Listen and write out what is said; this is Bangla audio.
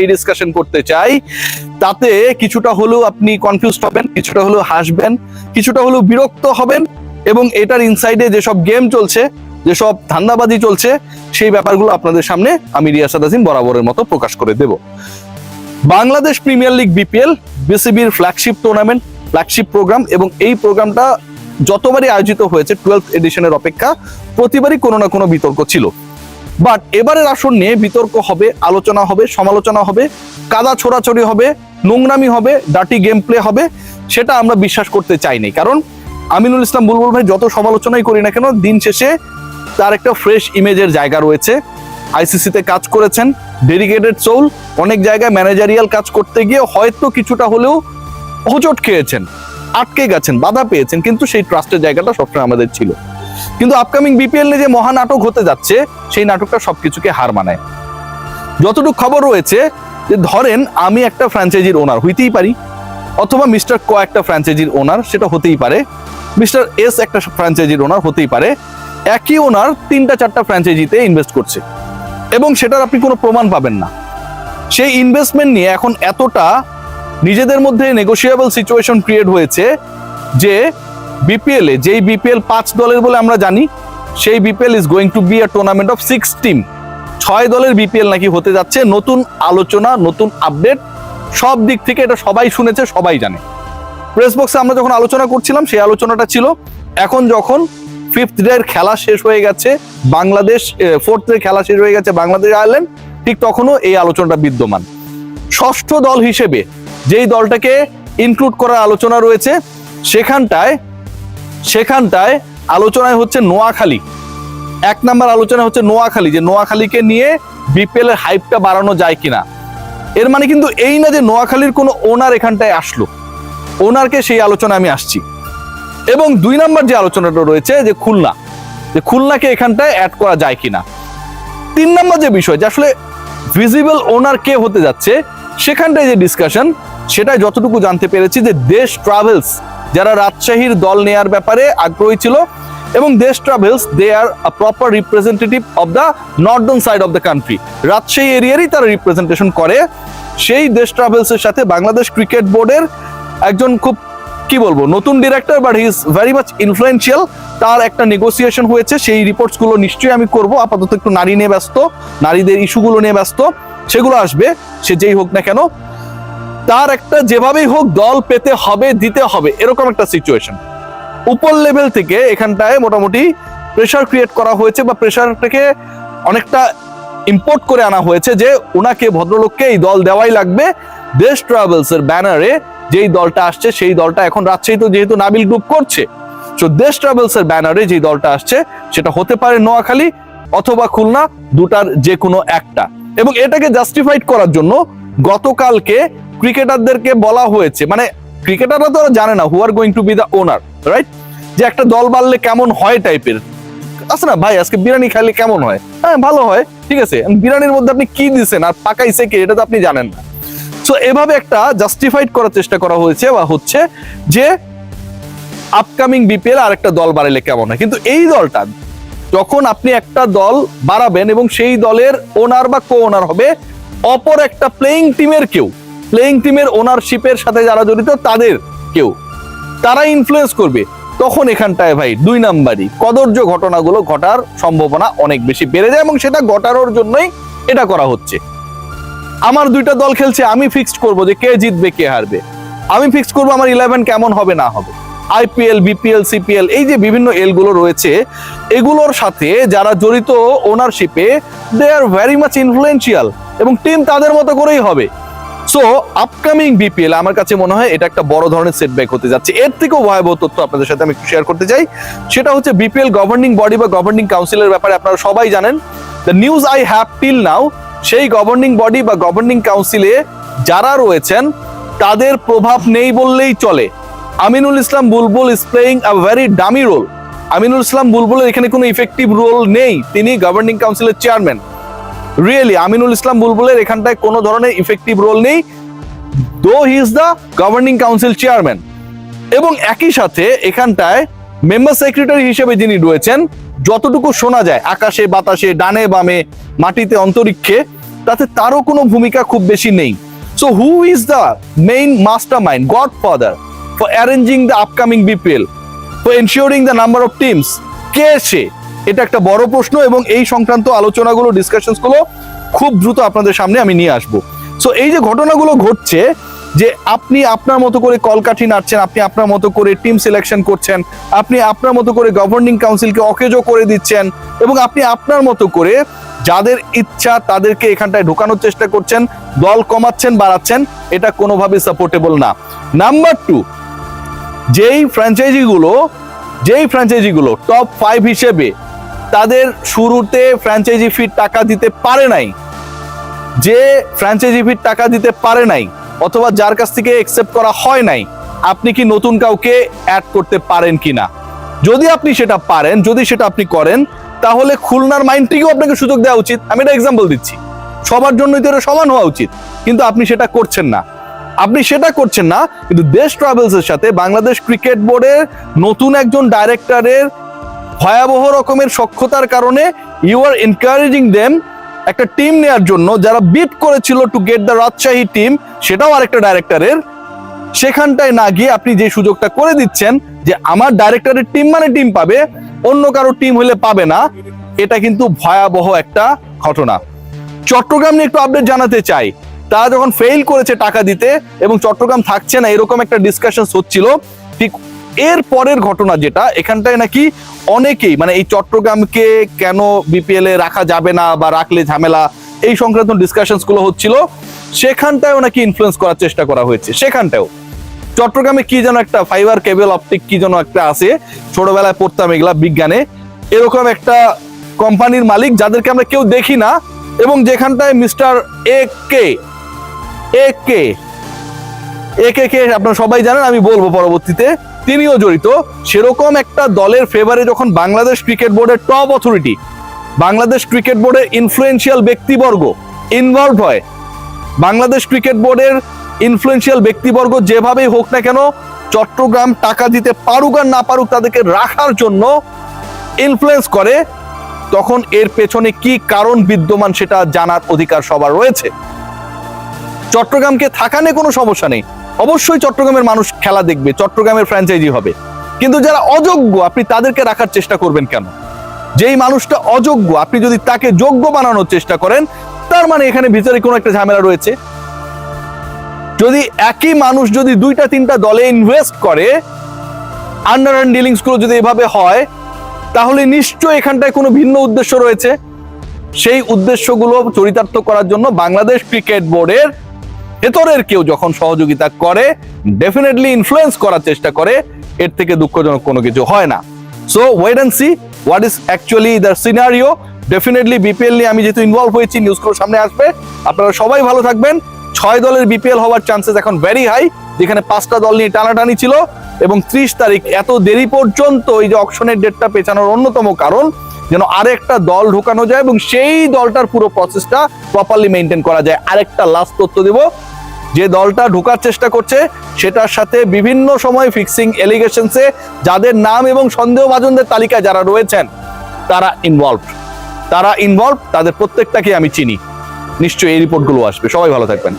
এই ডিসকাশন করতে চাই, তাতে কিছুটা হলেও আপনি কনফিউজড হবেন, কিছুটা হলেও হাসবেন, কিছুটা হলেও বিরক্ত হবেন, এবং এটার ইনসাইডে যেসব গেম চলছে, যেসব ধান্দাবাজি চলছে, সেই ব্যাপারগুলো আপনাদের সামনে আমি রিয়াসাত আজিম বরাবরের মতো প্রকাশ করে দেব। বাংলাদেশ প্রিমিয়ার লিগ বিপিএল বিসিবির ফ্ল্যাগশিপ টুর্নামেন্ট, ফ্ল্যাগশিপ প্রোগ্রাম, এবং এই প্রোগ্রামটা যতবারই আয়োজিত হয়েছে 12th এডিশনের অপেক্ষা প্রতিবারই কোনো না কোনো বিতর্ক ছিল। বাট এবারের আসর নিয়ে বিতর্ক হবে, আলোচনা হবে, সমালোচনা হবে, কাদা ছোড়াছড়ি হবে, নোংরামি হবে, ডার্টি গেম প্লে হবে, সেটা আমরা বিশ্বাস করতে চাইনি। কারণ আমিনুল ইসলাম বুলবুল ভাই যত সমালোচনাই করি না কেন, দিন শেষে তার একটা ফ্রেশ ইমেজের জায়গা রয়েছে। আইসিসিতে কাজ করেছেন, ডেডিকেটেড সোল, অনেক জায়গায় ম্যানেজারিয়াল কাজ করতে গিয়ে হয়তো কিছুটা হলেও হোঁচট খেয়েছেন, আটকে গেছেন, বাধা পেয়েছেন, কিন্তু সেই ট্রাস্টের জায়গাটা সবসময় আমাদের ছিল। কিন্তু আপকামিং বিপিএল নিয়ে যে মহানাটক হতে যাচ্ছে, সেই নাটকটা সবকিছুকে হার মানায়। যতটুকু খবর রয়েছে যে ধরেন আমি একটা ফ্র্যাঞ্চাইজির ওনার হইতেই পারি, অথবা মিস্টার ক একটা ফ্র্যাঞ্চাইজির ওনার, সেটা হতেই পারে, মিস্টার এস একটা ফ্র্যাঞ্চাইজির ওনার হতেই পারে, একই ওনার 3-4টা ফ্র্যাঞ্চাইজিতে ইনভেস্ট করছে এবং সেটার আপনি কোনো প্রমাণ পাবেন না। সেই ইনভেস্টমেন্ট নিয়ে এখন এতটা নিজেদের মধ্যে নেগোশিয়েবল সিচুয়েশন ক্রিয়েট হয়েছে যে বিপিএল এ, যেই বিপিএল 5 দলের বলে আমরা জানি, সেই BPL is going to be a tournament of 6 team. 6 দলের বিপিএল নাকি হতে যাচ্ছে। নতুন আলোচনা, নতুন আপডেট, সব দিক থেকে এটা সবাই শুনেছে, সবাই জানে। প্রেস বক্সে আমরা যখন আলোচনা করছিলাম, সেই আলোচনাটা ছিল এখন যখন 5th ডে খেলা শেষ হয়ে গেছে বাংলাদেশ, 4th ডে খেলা শেষ হয়ে গেছে বাংলাদেশ আয়ারল্যান্ড, ঠিক তখনও এই আলোচনাটা বিদ্যমান। 6ষ্ঠ দল হিসেবে যেই দলটাকে ইনক্লুড করার আলোচনা রয়েছে, সেখানটায় আলোচনায় হচ্ছে নোয়াখালী। 1 নাম্বার আলোচনা হচ্ছে নোয়াখালী, যে নোয়াখালীকে নিয়ে বিপিএল এর হাইপটা বাড়ানো যায় কিনা। এর মানে কিন্তু এই না যে নোয়াখালীর কোনো ওনার এখানটায় আসলো, ওনারকে সেই আলোচনা আমি আসছি। এবং 2 নাম্বার যে আলোচনাটা রয়েছে যে খুলনাকে এখানটায় অ্যাড করা যায় কিনা। 3 নাম্বার যে বিষয়, যে আসলে ভিজিবল ওনার কে হতে যাচ্ছে, সেখানটায় যে ডিসকাশন, সেটাই যতটুকু জানতে পেরেছি যে দেশ ট্রাভেলস, যারা রাজশাহীর দল নেয়ার ব্যাপারে আগ্রহী ছিল, এবং Desh Travels they are a proper representative of the northern side of the country, Rajshahi এরিয়ারই তারা রিপ্রেজেন্টেশন করে। সেই দেশ ট্রাভেলসের সাথে বাংলাদেশ ক্রিকেট বোর্ডের একজন খুব কি বলবো নতুন director, but he is very much influential, তার একটা নেগোসিয়েশন হয়েছে। সেই রিপোর্টস গুলো নিশ্চয়ই আমি করব। আপাতত একটু নারী নিয়ে ব্যস্ত, নারীদের ইস্যুগুলো নিয়ে ব্যস্ত, সেগুলো আসবে। সে যেই হোক না কেন, তার একটা যেভাবেই হোক দল পেতে হবে, দিতে হবে, এরকম একটা সিচুয়েশন উপর লেভেল থেকে এখানটায় মোটামুটি প্রেশার ক্রিয়েট করা হয়েছে, বা প্রেশারটাকে অনেকটা ইম্পোর্ট করে আনা হয়েছে যে ওনাকে, ভদ্রলোককে এই দল দেওয়াই লাগবে। দেশ ট্রাভেলস এর ব্যানারে যেই দলটা আসছে, সেই দলটা এখন রাজশাহী তো যেহেতু নাবিল গ্রুপ করছে, তো দেশ ট্রাভেলস এর ব্যানারে যেই দলটা আসছে, সেটা হতে পারে নোয়াখালী অথবা খুলনা, দুটার যে কোনো একটা। এবং এটাকে জাস্টিফাইড করার জন্য গতকালকে ক্রিকেটারদেরকে বলা হয়েছে, মানে ক্রিকেটাররা তো জানে না who are going to be the owner, right, যে একটা দল বাড়লে কেমন হয় টাইপের আছে না। ভাই আজকে বিরিয়ানি খাইলে কেমন হয়? হ্যাঁ, ভালো হয়, ঠিক আছে। বিরিয়ানির মধ্যে আপনি কি দিচ্ছেন আর পাকাইছে কে, এটা তো আপনি জানেন না। সো এভাবে একটা জাস্টিফাইড করার চেষ্টা করা হয়েছে বা হচ্ছে যে আপকামিং বিপিএল আর একটা দল বাড়াইলে কেমন হয়। কিন্তু এই দলটা যখন আপনি একটা দল বাড়াবেন এবং সেই দলের ওনার বা কো ওনার হবে অপর একটা প্লেইং টিমের কেউ, প্লেইং টিমের ওনারশিপের সাথে যারা জড়িত তাদের কেউ, তারা ইনফ্লুয়েন্স করবে, তখন এখানটায় ভাই 2 নাম্বারই কদর্য ঘটনাগুলো ঘটার সম্ভাবনা অনেক বেশি বেড়ে যায়, এবং সেটা ঘটানোর জন্যই এটা করা হচ্ছে। আমার 2টা দল খেলছে, আমি ফিক্সড করব যে কে জিতবে কে হারবে, আমি ফিক্সড করব আমার 11 কেমন হবে না হবে। আইপিএল, বিপিএল, সিপিএল, এই যে বিভিন্ন এলগুলো রয়েছে, এগুলোর সাথে যারা জড়িত ওনারশিপে, দে আর ভেরি মাচ ইনফ্লুয়েন্সিয়াল, এবং টিম তাদের মতো করেই হবে। সো আপকামিং বিপিএল আমার কাছে মনে হয় এটা একটা বড় ধরনের সেটব্যাক হতে যাচ্ছে। এর থেকেও ভয়াবহ তথ্য আপনাদের সাথে আমি একটু শেয়ার করতে চাই, সেটা হচ্ছে বিপিএল গভর্নিং বডি বা গভর্নিং কাউন্সিলের ব্যাপারে আপনারা সবাই জানেন। The news I have till now, সেই গভর্নিং বডি বা গভর্নিং কাউন্সিলে যারা রয়েছেন তাদের প্রভাব নেই বললেই চলে। Aminul Islam Bulbul is playing a very dummy role. Aminul Islam বুলবুলের এখানে কোনো ইফেক্টিভ রোল নেই, তিনি গভর্নিং কাউন্সিলের চেয়ারম্যান। রিয়েলি আমিনুল ইসলাম বুলবুলের এখানটায় কোনো ধরনের ইফেক্টিভ রোল নেই, though he is the governing council chairman. এবং একই সাথে এখানটায় মেম্বার সেক্রেটারি হিসেবে যিনি রয়েছেন, যতটুকু শোনা যায় আকাশে বাতাসে, ডানে বামে, মাটিতে, অন্তরিক্ষে, তাতে তারও কোনো ভূমিকা খুব বেশি নেই। So who is the main mastermind, godfather for arranging the upcoming BPL, for ensuring the number of teams? কে সে? এটা একটা বড় প্রশ্ন, এবং এই সংক্রান্ত আলোচনাগুলো, ডিসকাশনস গুলো খুব দ্রুত আপনাদের সামনে আমি নিয়ে আসবো। সো এই যে ঘটনাগুলো ঘটছে, যে আপনি আপনার মতো করে কলকাঠি নাড়ছেন, আপনি আপনার মতো করে টিম সিলেকশন করছেন, আপনি আপনার মতো করে গভর্নিং কাউন্সিলকে অকেজো করে দিচ্ছেন, এবং আপনি আপনার মতো করে যাদের ইচ্ছা তাদেরকে এখানটায় ঢোকানোর চেষ্টা করছেন, দল কমাচ্ছেন, বাড়াচ্ছেন, এটা কোনোভাবেই সাপোর্টেবল না। নাম্বার 2, যেই ফ্র্যাঞ্চাইজিগুলো টপ 5 হিসেবে তাদের শুরুতে ফ্র্যাঞ্চাইজি ফির টাকা দিতে পারে নাই, অথবা যার কাছ থেকে অ্যাকসেপ্ট করা হয় নাই, আপনি কি নতুন কাউকে অ্যাড করতে পারেন কিনা? যদি আপনি সেটা পারেন, যদি সেটা আপনি করেন, তাহলে খুলনার মাইন্ডটিকেও আপনাকে সুযোগ দেওয়া উচিত। আমি এটা এক্সাম্পল দিচ্ছি, সবার জন্যই তো এটা সমান হওয়া উচিত, কিন্তু আপনি সেটা করছেন না। কিন্তু দেশ ট্রাভেলসের সাথে বাংলাদেশ ক্রিকেট বোর্ডের নতুন একজন ডাইরেক্টরের ভয়াবহ রকমের সক্ষতার কারণে ইউ আর এনকারেজিং দেম একটা টিম নেওয়ার জন্য, যারা বিট করেছিল to get the Rajshahi team, সেটাও আরেকটা ডাইরেক্টরের। সেখানটায় না গিয়ে আপনি যে সুযোগটা করে দিচ্ছেন যে আমার ডাইরেক্টরের টিম মানে টিম পাবে, অন্য কারো টিম হলে পাবে না, এটা কিন্তু ভয়াবহ একটা ঘটনা। চট্টগ্রাম নিয়ে একটু আপডেট জানাতে চাই। তারা যখন ফেইল করেছে টাকা দিতে এবং চট্টগ্রাম থাকছে না, এরকম একটা ডিসকাশন হচ্ছিল, ঠিক এর পরের ঘটনা যেটা, এখানটায় নাকি অনেকেই, মানে এই চট্টগ্রামকে কেন বিপিএল এ রাখা যাবে না বা রাখলে ঝামেলা, এই সংক্রান্ত ডিসকাশনস গুলো হচ্ছিল, সেখানটায়ও নাকি ইনফ্লুয়েন্স করার চেষ্টা করা হয়েছে। সেখানটাও চট্টগ্রামে কি যেন একটা ফাইবার কেবল অপটিক কি যেন একটা আছে, ছোটবেলায় পড়তাম এগুলা বিজ্ঞানে, এরকম একটা কোম্পানির মালিক, যাদেরকে আমরা কেউ দেখি না, এবং যেখানটায় মিস্টার এ কে আপনারা সবাই জানেন, আমি বলবো পরবর্তীতে, তিনিও জড়িত। সেরকম একটা দলের ফেভারে যখন বাংলাদেশ ক্রিকেট বোর্ডের টপ অথরিটি, বাংলাদেশ ক্রিকেট বোর্ডের ইনফ্লুয়েন্সিয়াল ব্যক্তিবর্গ ইনভলভ হয়, বাংলাদেশ ক্রিকেট বোর্ডের ইনফ্লুয়েন্সিয়াল ব্যক্তিবর্গ যেভাবেই হোক না কেন চট্টগ্রাম টাকা দিতে পারুক আর না পারুক তাদেরকে রাখার জন্য ইনফ্লুয়েন্স করে, তখন এর পেছনে কি কারণ বিদ্যমান সেটা জানার অধিকার সবার রয়েছে। চট্টগ্রামকে থাকা নিয়ে কোনো সমস্যা নেই, অবশ্যই চট্টগ্রামের মানুষ খেলা দেখবে, চট্টগ্রামের ফ্র্যাঞ্চাইজি হবে, কিন্তু যারা অযোগ্য আপনি তাদেরকে রাখার চেষ্টা করবেন কেন? যেই মানুষটা অযোগ্য আপনি যদি তাকে যোগ্য বানানোর চেষ্টা করেন, তার মানে এখানে ভিতরে কোনো একটা ঝামেলা রয়েছে। যদি একই মানুষ যদি 2-3টা দলে ইনভেস্ট করে, আন্ডারহ্যান্ড ডিলিংস গুলো যদি এভাবে হয়, তাহলে নিশ্চয়ই এখানটায় কোনো ভিন্ন উদ্দেশ্য রয়েছে। সেই উদ্দেশ্যগুলো চরিতার্থ করার জন্য বাংলাদেশ ক্রিকেট বোর্ডের ভেতরের কেউ যখন সহযোগিতা করে, ডেফিনেটলি ইনফ্লুয়েন্স করার চেষ্টা করে, এর থেকে দুঃখজনক কোনো কিছু হয় না। So wait and see what is actually the scenario. Definitely BPL নিয়ে আমি যেহেতু ইনভলভ হয়েছি, নিউজগুলো সামনে আসবে। আপনারা সবাই ভালো থাকবেন। 6 দলের বিপিএল হওয়ার চান্সেস এখন ভেরি হাই, যেখানে 5টা দল নিয়ে টানাটানি ছিল, এবং 30 তারিখ এত দেরি পর্যন্ত এই যে অকশনের ডেটটা পেছানোর অন্যতম কারণ যেন আরেকটা দল ঢোকানো যায় এবং সেই দলটার পুরো প্রসেসটা প্রপারলি মেনটেন করা যায়। আরেকটা লাস্ট তথ্য দেব, যে দলটা ঢোকার চেষ্টা করছে সেটার সাথে বিভিন্ন সময় ফিক্সিং এলিগেশনসে যাদের নাম এবং সন্দেহভাজনদের তালিকায় যারা রয়েছেন তারা ইনভলভ, তাদের প্রত্যেকটাকে আমি চিনি। নিশ্চয়ই এই রিপোর্টগুলো আসবে। সবাই ভালো থাকবেন।